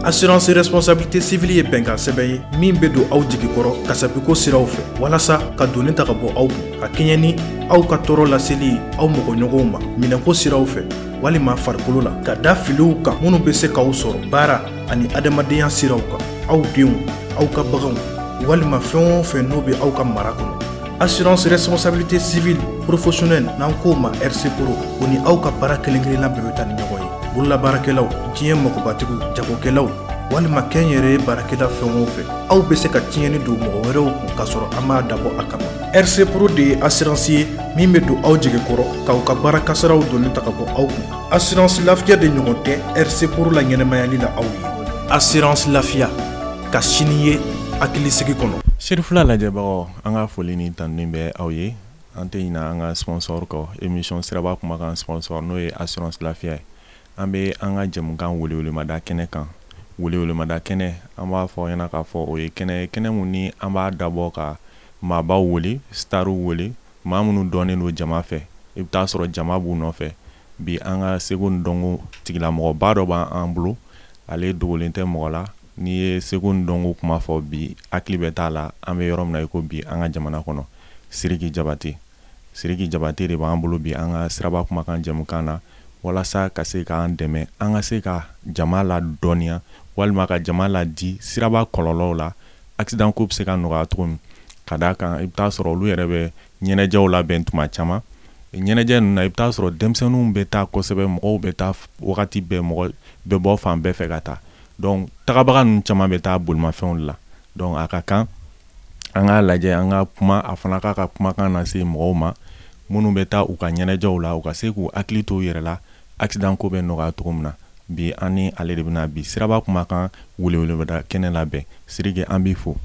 assurance responsabilité civile ye bɛnkan sɛbɛn ye min bɛ don aw jigi kɔrɔ kasabiko siraw fɛ walasa ka donni ta ka bɔ aw kun ka kɛɲɛ ni aw ka tɔɔrɔ laseli aw mɔgɔɲɔgɔnw ma minɛko siraw fɛ walima farikolo la ka da filiw kan minnu bɛ se k'aw sɔrɔ baara ani adamadenya siraw kan aw denw aw ka baganw walima fɛn o fɛn n'o bɛ aw ka mara kɔnɔ. Assurance responsabilité civile professionnelle n'an k'o ma RC Pro o ni aw ka baara kelen-kelenna bɛɛ bɛ taa ni ɲɔgɔn ye. Bololabaarakɛlaw, diɲɛ magobatigiw, jagokɛlaw walima kɛnyɛrɛye baarakɛla fɛn o fɛn aw bɛ se ka tiɲɛni don mɔgɔ wɛrɛw kun k'a sɔrɔ an m'a dabɔ a kama. RC Pro de ye assurance ye min bɛ don aw jigi kɔrɔ k'aw ka baara kasaraw donni ta ka bɔ aw kun. Assurance lafiya de ɲɔgɔn tɛ RC Pro la ɲɛnɛmayali la aw ye. Assurance lafiya ka sini ye hakilisigi kɔnɔ. Sirifula lajɛbagaw an ka foli ni tanuni bɛ aw ye an tɛ ɲinɛ an ka sponsor kɔ émission Siraba Kumakan sponsor n'o ye assurance lafiya ye an bɛ an ka jɛmukan welewelemada kɛnɛ kan welewelemada kɛnɛ an b'a fɔ ɲɛna k'a fɔ o ye kɛnɛ mun ni an b'a dabɔ ka maabaw wele starw wele maa minnu dɔnnen don jama fɛ i bɛ taa sɔrɔ jama b'u nɔfɛ bi an ka seko ni dɔnko tigilamɔgɔba dɔ b'an bolo ale dogolen tɛ mɔgɔ la n'i ye seko ni dɔnko kuma fɔ bi hakili bɛ t'a la an bɛ yɔrɔ min na i ko bi an ka jamana kɔnɔ Sidiki Jabate de b'an bolo bi an ka Siraba Kumakan jɛmukan na walasa ka se k'an dɛmɛ an ka se ka jama la dɔnniya walima ka jama la di siraba kɔlɔlɔw la accident ko bɛ se ka nɔgɔya cogo min ka d'a kan i bɛ taa sɔrɔ olu yɛrɛ bɛ ɲɛnajɛw labɛn tuma caman ɲɛnajɛ ninnu na i bɛ taa sɔrɔ denmisɛnninw bɛ taa kosɛbɛ mɔgɔw bɛ taa wagati bɛɛ mɔgɔ bɛ bɔ fan bɛɛ fɛ ka taa donc tagabaga ninnu caman bɛ taa bolimafɛnw la donc a ka kan an k'a lajɛ an ka kuma a fana k'a ka kumakan na se mɔgɔw ma minnu bɛ taa u ka ɲɛnajɛw la u ka se k'u hakili to u yɛrɛ la accident ko bɛ nɔgɔya cogo min na bi an ni ale de bɛna bi Siraba Kumakan weleweleda kɛnɛ labɛn Sidiki an b'i fo.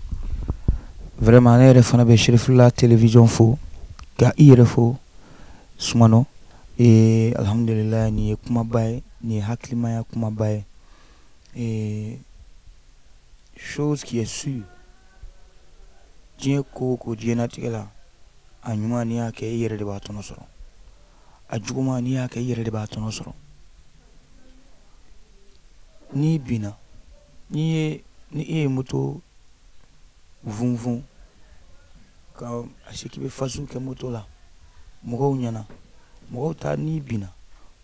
Vraiment ne yɛrɛ fana bɛ Sirifula télévision fo ka i yɛrɛ fo Sumano alhamdulillah nin ye kumaba ye nin ye hakilimaya kumaba ye chose qui est sûre diɲɛ ko o ko diɲɛnatigɛ la a ɲuman n'i y'a kɛ i yɛrɛ de b'a tɔnɔ sɔrɔ a juguman n'i y'a kɛ i yɛrɛ de b'a tɔnɔ sɔrɔ n'i binna ni e ye moto vun ka a se k'i bɛ fasu kɛ moto la mɔgɔw ɲɛna mɔgɔw ta n'i binna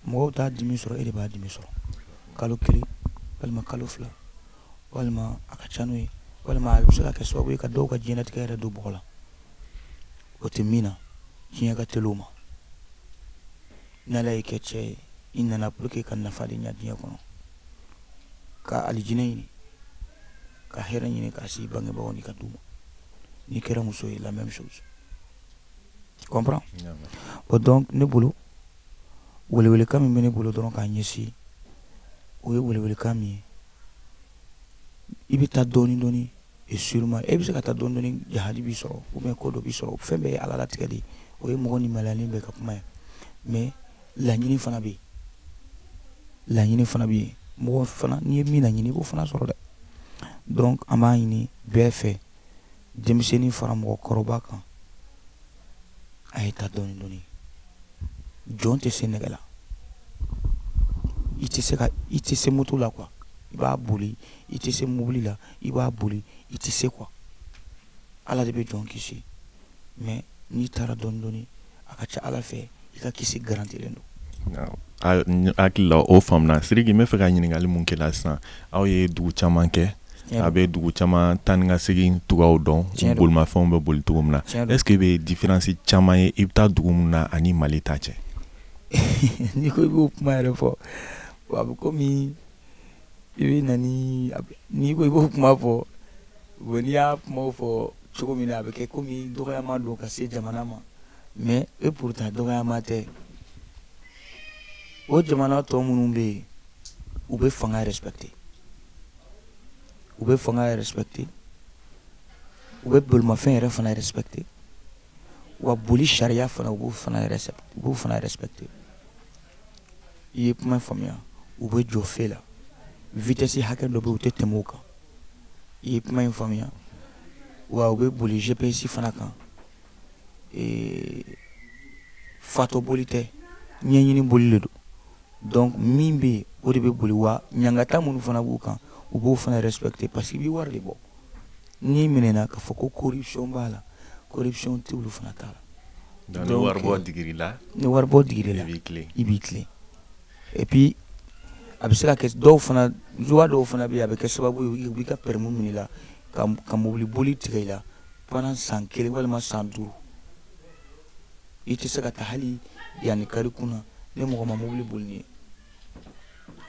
mɔgɔw t'a dimi sɔrɔ e de b'a dimi sɔrɔ kalo 1 walima kalo 2 walima a ka ca n'o ye walima a bɛ se ka kɛ sababu ye ka dɔw ka diɲɛnatigɛ yɛrɛ don bɔgɔ la o tɛ min na diɲɛ ka teli o ma n'ala y'i kɛ cɛ ye i nana pour que ka nafa de ɲa diɲɛ kɔnɔ ka alijinɛ ɲini ka hɛrɛ ɲini k'a sigi bangebagaw ni ka d'u ma n'i kɛra muso ye la même chose tu comprends bon donc ne bolo welewelekan min bɛ ne bolo dɔrɔn k'a ɲɛsin o ye welewelekan min ye i bɛ taa dɔɔni et sûrement e bɛ se ka taa dɔɔni jahadi b'i sɔrɔ ou bien ko dɔ b'i sɔrɔ fɛn bɛɛ ye ala latigɛ de ye o ye mɔgɔ ni maliyalen bɛɛ ka kuma ye mais laɲini fana bɛ yen mɔgɔ fana n'i ye min laɲini i b'o fana sɔrɔ dɛ donc an b'a ɲini bɛɛ fɛ denmisɛnnin fara mɔgɔkɔrɔba kan a ye taa dɔɔni jɔn tɛ se nɛgɛ la i tɛ se moto la quoi i b'a boli i tɛ se mobili la i b'a boli i tɛ se quoi ala de bɛ jɔn kisi mais n'i taara dɔɔni a ka ca ala fɛ i ka kisi garantilen don. hakili la o faamuna Sidiki n bɛ fɛ ka ɲininkali mun kɛ la sisan aw ye dugu caman kɛ a bɛ dugu caman taa ni ka segin cogoyaw dɔn bolimafɛnw bɛ boli cogo min na est ce que i bɛ différence caman ye i bɛ taa dugu min na ani Mali ta cɛ. n'i ko i b'o kuma yɛrɛ fɔ a bɛ komi i bɛ na n'i ko i b'o kuma fɔ n'i y'a kumaw fɔ cogo min na a bɛ kɛ komi dɔgɔyama don ka se jamana ma mais e pourtant dɔgɔyama tɛ o jamana tɔ minnu bɛ yen u bɛ fanga respecter u bɛ bolimafɛn yɛrɛ fana respecter wa boli sariya fana u b'o fana respecter i ye kuma faamuya u bɛ jɔ fɛ la vitesse hakɛ dɔ bɛ u tɛ tɛmɛ o kan i ye kuma in faamuya wa u bɛ boli GPS fana kan fatɔ boli tɛ ɲɛɲini boli de don donc min bɛ yen o de bɛ boli wa ɲangata minnu fana b'u kan u b'o fana respecter parce que i bɛ wari de bɔ n'i minɛna k'a fɔ ko corruption b'a la corruption tɛ olu fana t'a la. Donc ni wari bɔ digiri la ni wari bɔ digiri la i b'i tilen et puis a bɛ se ka kɛ dɔw fana joie dɔw fana bɛ yen a bɛ kɛ sababu ye u b'i ka permis minɛ i la ka mobili boli tigɛ i la pendant san 1 walima san 5 i tɛ se ka taa hali yanni kari kunna ni mɔgɔ ma mobili boli ni ye.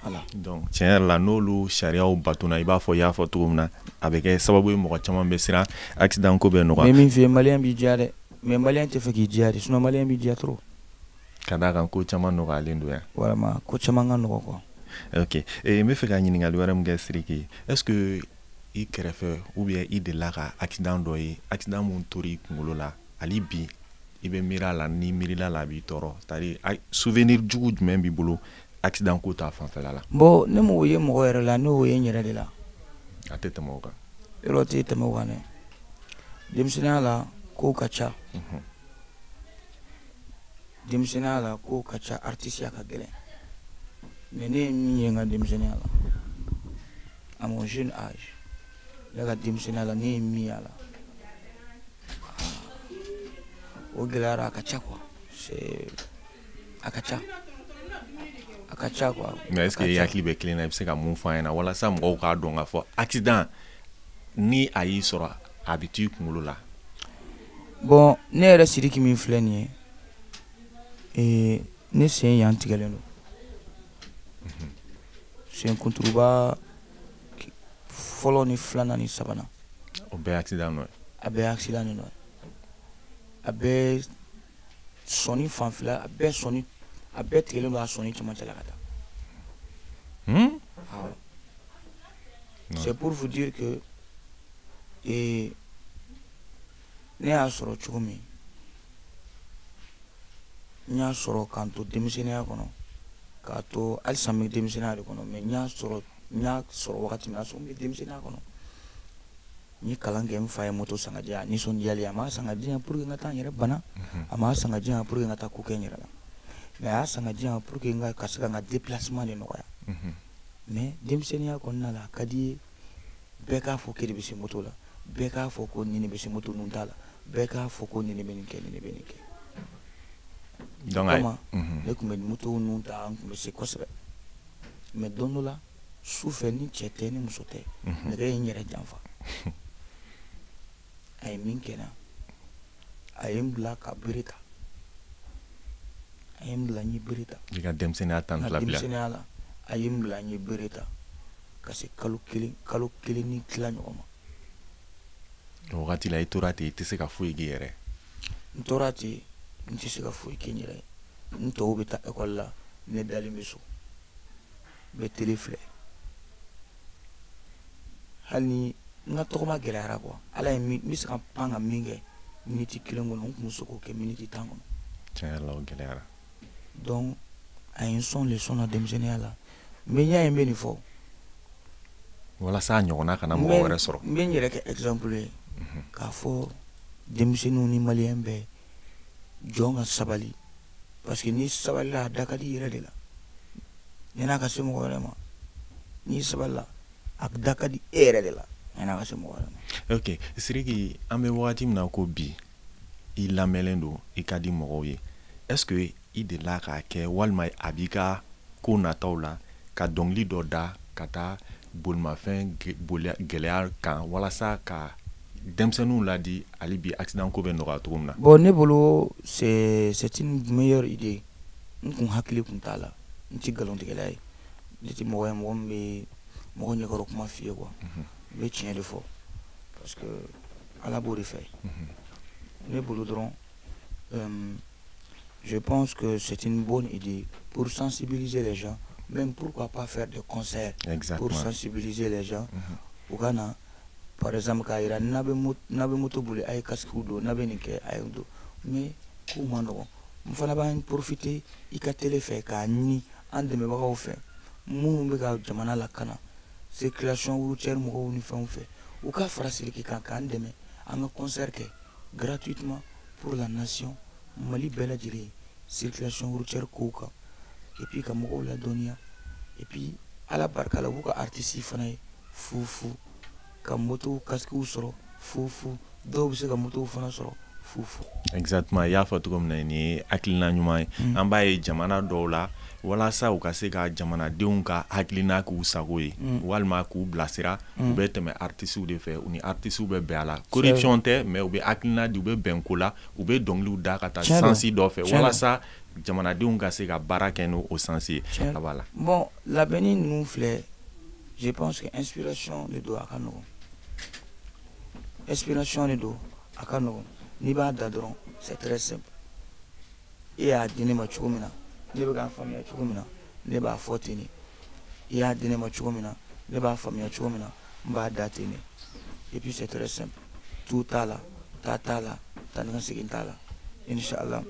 Voilà. Donc tiɲɛ yɛrɛ la n'olu sariyaw batona i b'a fɔ i y'a fɔ cogo min na a bɛ kɛ sababu ye mɔgɔ caman bɛ siran accident ko bɛ nɔgɔya. mais min fɛ yen maliyɛn b'i diya dɛ mais maliyɛn tɛ fɛ k'i diya de sinon maliyɛn b'i diya trop. Ka d'a kan ko caman nɔgɔyalen don yan. Vraiment ko caman ka nɔgɔ quoi. Ok n bɛ fɛ ka ɲininkali wɛrɛ min kɛ Sidiki est-ce que i kɛrɛfɛ ou bien i delila ka accident dɔ ye accident mun tori i kunkolo la hali bi i bɛ miiri a la ni miirila la a b'i tɔɔrɔ c'est-à-dire souvenir jugu jumɛn b'i bolo accident ko ta fanfɛla la. Bon ne m'o ye mɔgɔ yɛrɛ la n'o ye n yɛrɛ de la. A tɛ tɛmɛ o kan. Yɔrɔ tɛ tɛmɛ o kan dɛ. Denmisɛnninya la kow ka ca. Denmisɛnninya la kow ka ca artisiya ka gɛlɛn mais ne ye min ye n ka denmisɛnninya la à mon jeune âge ne ka denmisɛnninya la ne ye min y'a la o gɛlɛyara a ka ca quoi c'est a ka ca. A ka ca quoi. Mais est-ce que i hakili bɛ kelen na i bɛ se ka mun fɔ an ɲɛna walasa mɔgɔw k'a dɔn k'a fɔ accident ni a y'i sɔrɔ a bɛ to i kunkolo la. Bon ne yɛrɛ Sidiki min filɛ nin ye ne sen yan tigɛlen don sen kunturuba fɔlɔ ni 2nan ni 3nan. O bɛɛ accident nɔ ye. A bɛɛ accident de nɔ ye a bɛɛ sɔnni fanfɛla a bɛɛ sɔnni a bɛɛ tigɛlen don a sɔnni cɛmancɛ la ka taa. C'est pour vous dire que ne y'a sɔrɔ cogo min n y'a sɔrɔ k'an to denmisɛnninya kɔnɔ k'a to halisa n bɛ denmisɛnninya de kɔnɔ mais n y'a sɔrɔ wagati min na sɔrɔ n bɛ denmisɛnninya kɔnɔ n ye kalan kɛ n fa ye moto san ka di yan a nisɔndiyalen a m'a san ka di yan pour que n ka taa n yɛrɛ bana a m'a san ka di yan pour que n ka taa ko kɛ n yɛrɛ la mais a y'a san ka di yan pour que n ka se ka n ka déplacement de nɔgɔya mais denmisɛnninya kɔnɔna la a ka di ye bɛɛ k'a fɔ k'e de bɛ se moto la bɛɛ k'a fɔ ko nin de bɛ se moto nun t'a la bɛɛ k'a fɔ ko nin de bɛ nin kɛ nin de bɛ nin kɛ. Donc ne tun bɛ moto nun ta n tun bɛ se kosɛbɛ mais don dɔ la su fɛ ni cɛ tɛ ni muso tɛ nɛgɛ ye n yɛrɛ janfa a ye min kɛ n na a ye n bila ka bere ta a ye n bila n ye bere ta. I ka denmisɛnninya tan fila bila. Denmisɛnninya la a ye n bila n ye bere ta ka se kalo kelen ni tila ɲɔgɔn ma. O wagati la i tora ten i tɛ se ka foyi k'i yɛrɛ. N tora ten n tɛ se ka foyi kɛ n yɛrɛ ye n tɔw bɛ taa ekɔli la ne dalen bɛ so n bɛ tele filɛ hali ni n ka tɔgɔma gɛlɛyara quoi ala ye n bɛ se ka pan ka min kɛ miniti 1 kɔnɔ n tun bɛ se k'o kɛ miniti 10 kɔnɔ. Tiɲɛ yɛrɛ la o gɛlɛyara. Donc a ye n sɔn leçon na denmisɛnninya la mais n y'a ye n bɛ nin fɔ. walasa a ɲɔgɔnna kana mɔgɔ wɛrɛ sɔrɔ. n bɛ n yɛrɛ kɛ exemple ye k'a fɔ denmisɛnninw ni maliyɛn bɛɛ jɔn ka sabali parce que n'i sabalila a da ka di i yɛrɛ de la yan'a ka se mɔgɔ wɛrɛ ma n'i sabalila a da ka di e yɛrɛ de la yan'a ka se mɔgɔ wɛrɛ ma. Ok Sidiki an bɛ wagati min na ko bi i lamɛnlen don i ka di mɔgɔw ye est-ce que i delila k'a kɛ walima a b'i ka ko nataw la ka dɔnkili dɔ da ka taa bolimafɛn gɛlɛya kan walasa ka denmisɛnninw ladi hali bi accident ko bɛ nɔgɔya cogo min na. Bon ne bolo c'est une meilleure idée n kun hakili kun t'a la n tɛ nkalontigɛla ye ne tɛ mɔgɔ ye mɔgɔ min bɛ mɔgɔ ɲɛkɔrɔ kuma f'i ye quoi n bɛ tiɲɛ de fɔ parce que ala b'o de fɛ ne bolo dɔrɔn je pense que c'est une bonne idée pour sensibiliser les gens même pourquoi pas faire des concerts. Exactement. Pour sensibiliser les gens u ka na par exemple k'a yira n'a bɛ moto boli a ye casque don n'a bɛ nin kɛ a ye don mais k'u ma nɔgɔn n fana b'an profiter i ka télé fɛ k'a ɲini an dɛmɛbagaw fɛ minnu bɛ ka jamana lakana circulation routière mɔgɔw ni fɛnw fɛ u ka fara Sidiki kan k'an dɛmɛ an ka concert kɛ gratuitement pour la nation Mali bɛɛ lajɛlen circulation routière kow kan et puis ka mɔgɔw ladɔnniya et puis ala barika la u b'u ka artistes fana ye fufu ka moto casque sɔrɔ fufu dɔw bɛ se ka moto fana sɔrɔ fufu. Exactement, il y a fɔ cogo min na ni hakilina ɲuman ye an b'a ye jamana dɔw la walasa u ka se ka jamanadenw ka hakilina k'u sago ye walima k'u bilasira u bɛ tɛmɛ artistes de fɛ u ni artistes bɛ bɛn a la corruption tɛ mais u bɛ hakilina di u bɛ bɛn ko la u bɛ dɔnkiliw da ka taa sansi dɔ fɛ walasa jamanadenw ka se ka baara kɛ n'o sansi ye a b'a la. Bon labɛnni ninnu filɛ je pense que inspiration de don a ka nɔgɔn inspiration de don a ka nɔgɔn n'i b'a da dɔrɔn c'est très simple i y'a di ne ma cogo min na ne bɛ k'a faamuya cogo min na ne b'a fɔ ten de i y'a di ne ma cogo min na ne b'a faamuya cogo min na n b'a da ten de et puis c'est très simple tout t'a la ta t'a la ta ni ka segin t'a la Inch'Allah.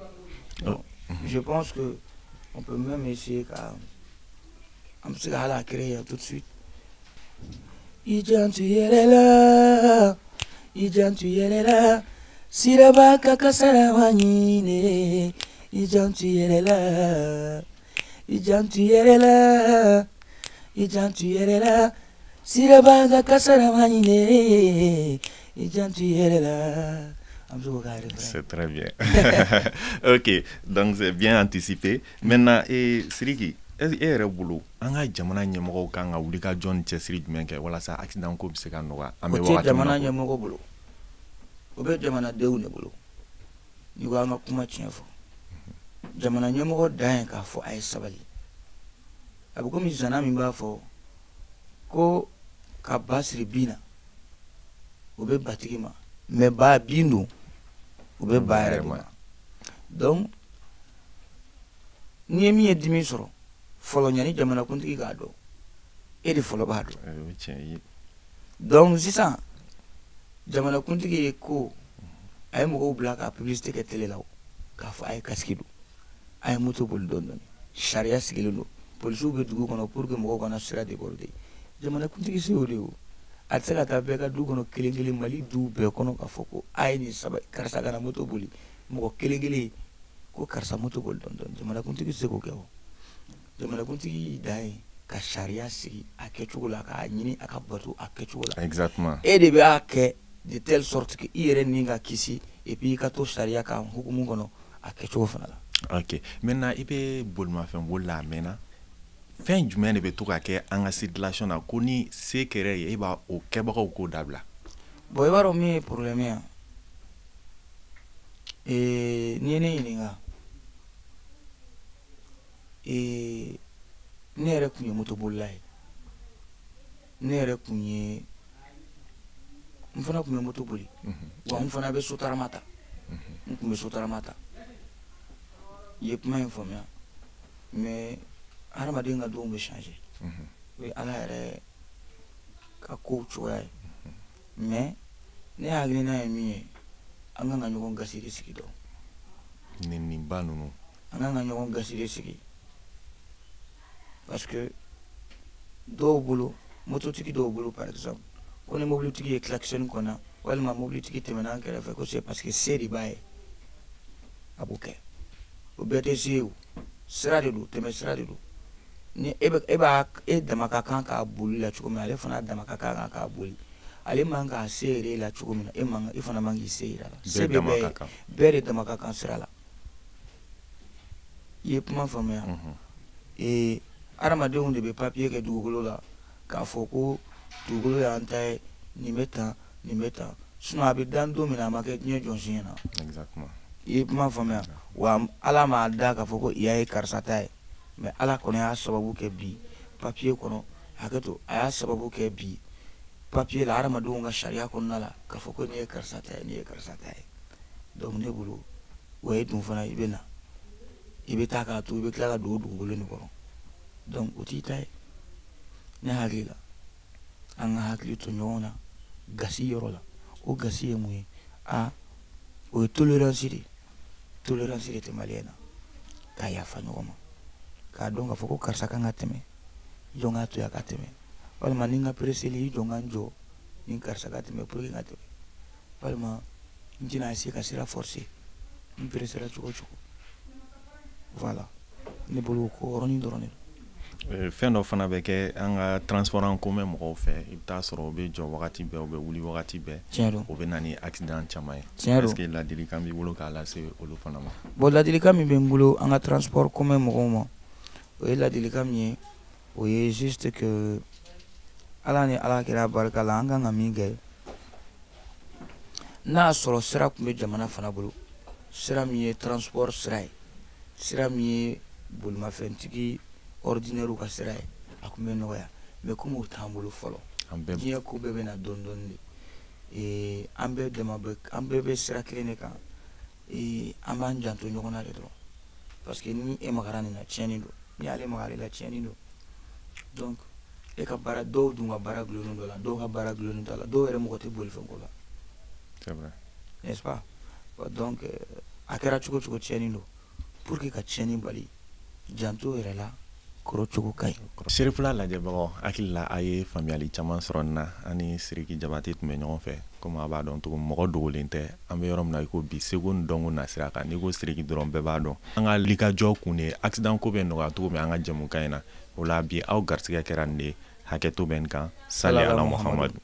Je pense que on peut même essayer qu'à on peut se la créer tout de suite. Ijan tu yerela siraba kakasara wanyine ijan tu yerela siraba kakasara wanyine ijan tu yerela. C'est très bien. Ok, donc c'est bien anticipé. Maintenant, Siriki, est-ce bolo an ka jamana ɲɛmɔgɔw kan ka wuli ka jɔn cɛsiri jumɛn kɛ walasa accident ko bɛ se ka nɔgɔya an bɛ wagati jamana ɲɛmɔgɔ bolo o bɛ jamanadenw de bolo ni ko an ka kuma tiɲɛ fɔ jamana ɲɛmɔgɔ dan ye k'a fɔ a ye sabali a bɛ komi zana min b'a fɔ ko ka ba siri bin na o bɛ batigi ma mais ba bin don o bɛ ba yɛrɛ de ma donc ni ye min ye dimi sɔrɔ fɔlɔ ɲani jamanakuntigi k'a dɔn e de fɔlɔ b'a dɔn donc sisan jamanakuntigi ye ko a ye mɔgɔw bila ka publicité kɛ télé la k'a fɔ a ye casque don a ye moto boli dɔɔni dɔɔni sariya sigilen don policiers bɛ dugu kɔnɔ pour que mɔgɔw kana sira déborder jamanakuntigi se o de o a tɛ se ka taa bɛɛ ka du kɔnɔ kelen kelen Mali du bɛɛ kɔnɔ k'a fɔ ko a ye nin saba karisa kana moto boli mɔgɔ kelen kelen ko karisa moto boli dɔɔni dɔɔni jamanakuntigi se k'o kɛ o jamanakuntigi dan ye ka sariya sigi a kɛcogo la k'a ɲini a ka bato a kɛcogo la exactement e de b'a kɛ de telle sorte que i yɛrɛ ni ka kisi et puis i ka to sariya kan hukumu kɔnɔ a kɛcogo fana la. Ok, maintenant i bɛ bolimafɛn boli la a mɛnna fɛn jumɛn de bɛ to ka kɛ an ka circulation na ko ni se kɛra ye e b'a o kɛbagaw k'o dabila. Bon i b'a dɔn min ye problème ye n'i ye ne ɲininka ne yɛrɛ kun ye motobolila ye ne yɛrɛ kun ye n fana kun bɛ moto boli wa n fana bɛ sotarama ta n kun bɛ sotarama ta i ye kuma in faamuya mais hadamaden ka denw bɛ changer o ye ala yɛrɛ ka kow cogoya ye mais ne hakilina ye min ye an kan ka ɲɔgɔn gasi de sigi dɔn nin ba ninnu an kan ka ɲɔgɔn gasi de sigi parce que dɔw bolo mototigi dɔw bolo par exemple ko ni mobilitigi ye klaxon kɔnɔ walima mobilitigi tɛmɛna an kɛrɛfɛ ko c'est parce que se de b'a ye a b'o kɛ o bɛɛ tɛ se o sira de don tɛmɛ sira de don ni e dama ka kan k'a boli la cogo min ale fana dama ka kan k'a boli ale man k'a se yɛrɛ la cogo min na e fana man k'i se yira la se bɛ bɛɛ de dama ka kan sira la i ye kuma faamuya hadamadenw de bɛ papier kɛ dugukolo la k'a fɔ ko dugukolo y'an ta ye nin bɛ tan nin bɛ tan sinon a bɛ dan don min na a ma kɛ diɲɛ jɔnsi ɲɛna exactement i ye kuma faamuya wa ala m'a da k'a fɔ ko iya ye karisa ta ye mais ala kɔni y'a sababu kɛ bi papier kɔnɔ hakɛto a y'a sababu kɛ bi papier la hadamadenw ka sariya kɔnɔna la k'a fɔ ko nin ye karisa ta ye nin ye karisa ta ye donc ne bolo o ye dun fana i bɛ na i bɛ taa k'a to i bɛ tila ka don o dugukolo nin kɔrɔ donc o t'i ta ye ne hakili la an ka hakili to ɲɔgɔn na gasi yɔrɔ la o gasi ye mun ye o ye tolérance de tɛ maliyɛn na k'a yafa ɲɔgɔn ma k'a dɔn k'a fɔ ko karisa kan ka tɛmɛ i jɔ n k'a to yan ka tɛmɛ walima ni n ka pereseli i jɔ n ka n jɔ ni karisa ka tɛmɛ pour que n ka tɛmɛ walima n tɛna essayer ka sira forcer n peresela cogo o cogo voilà ne bolo ko yɔrɔnin dɔrɔn de don. fɛn dɔ fana bɛ kɛ an ka transport en commun mɔgɔw fɛ i bɛ taa sɔrɔ o bɛ jɔ wagati bɛɛ o bɛ wuli wagati bɛɛ o bɛ na ni accident caman ye est-ce que ladilikan b'i bolo k'a lase olu fana ma bon ladilikan min bɛ n bolo an ka transport commun mɔgɔw ma o ye ladilikan min ye o ye juste que ala ni ala kɛra barika la an kan ka min kɛ n'a sɔrɔ sira tun bɛ jamana fana bolo sira min ye transport sira ye sira min ye bolimafɛntigi ordinaire ka sira ye a tun bɛ nɔgɔya mais comme o t'an bolo fɔlɔ diɲɛ ko bɛɛ bɛ na dɔɔni dɔɔni de an bɛɛ bɛ sira kelen de kan an b'an janto ɲɔgɔn na de dɔrɔn parce que ni e magara nin na tiɲɛni don ni ale magara la tiɲɛni don donc e ka baara dɔw dun ka baara gulonnen dɔ la dɔw ka baara gulonnen t'a la dɔw yɛrɛ mɔgɔ tɛ bolifɛnko la c'est vrai n'est-ce pas donc a kɛra cogo cogo tiɲɛni don pour que ka tiɲɛni bali janto yɛrɛ la kɔrɔ cogo ka ɲi Serifula lajɛbagaw hakili la a ye faamuyali caman sɔrɔ nin na ani Sidiki Jabate tun bɛ ɲɔgɔn fɛ komi a b'a dɔn cogo mɔgɔ dogolen tɛ an bɛ yɔrɔ min na i ko bi seko ni dɔnko na sira kan n'i ko Sidiki dɔrɔn bɛɛ b'a dɔn an ka likajɔ kun de accident ko bɛ nɔgɔya cogo min an ka jɛmukan in na o la bi aw garisɛgɛ kɛra nin de hakɛto bɛ nin kan sali ala Muhamadu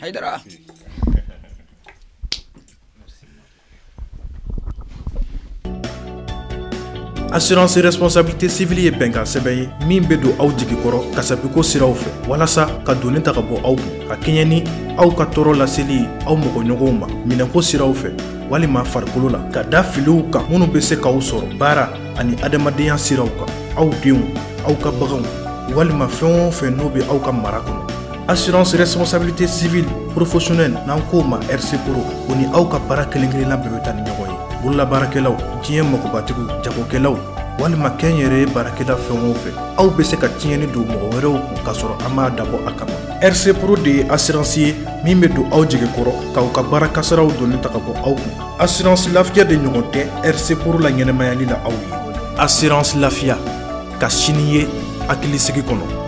Haidara. Assurance responsabilité civile ye bɛnkan sɛbɛn ye min bɛ don aw jigi kɔrɔ kasabiko siraw fɛ walasa ka donni ta ka bɔ aw kun ka kɛɲɛ ni aw ka tɔɔrɔ laseli aw mɔgɔɲɔgɔnw ma minɛnko siraw fɛ walima farikolo la ka da filiw kan minnu bɛ se k'aw sɔrɔ baara ani adamadenya siraw kan aw denw aw ka baganw walima fɛn o fɛn n'o bɛ aw ka mara kɔnɔ. Assurance responsabilité civile professionnelle n'an k'o ma RC Pro o ni aw ka baara kelen-kelenna bɛɛ bɛ taa ni ɲɔgɔn ye. Bololabaarakɛlaw, diɲɛ magobatigiw, jagokɛlaw walima kɛnyɛrɛye baarakɛla fɛn o fɛn aw bɛ se ka tiɲɛni don mɔgɔ wɛrɛw kun k'a sɔrɔ an m'a dabɔ a kama. RC Pro de ye assurance ye min bɛ don aw jigi kɔrɔ k'aw ka baara kasaraw donni ta ka bɔ aw kun. Assurance lafiya de ɲɔgɔn tɛ RC Pro la ɲɛnɛmayali la aw ye. Assurance lafiya ka sini ye hakilisigi kɔnɔ.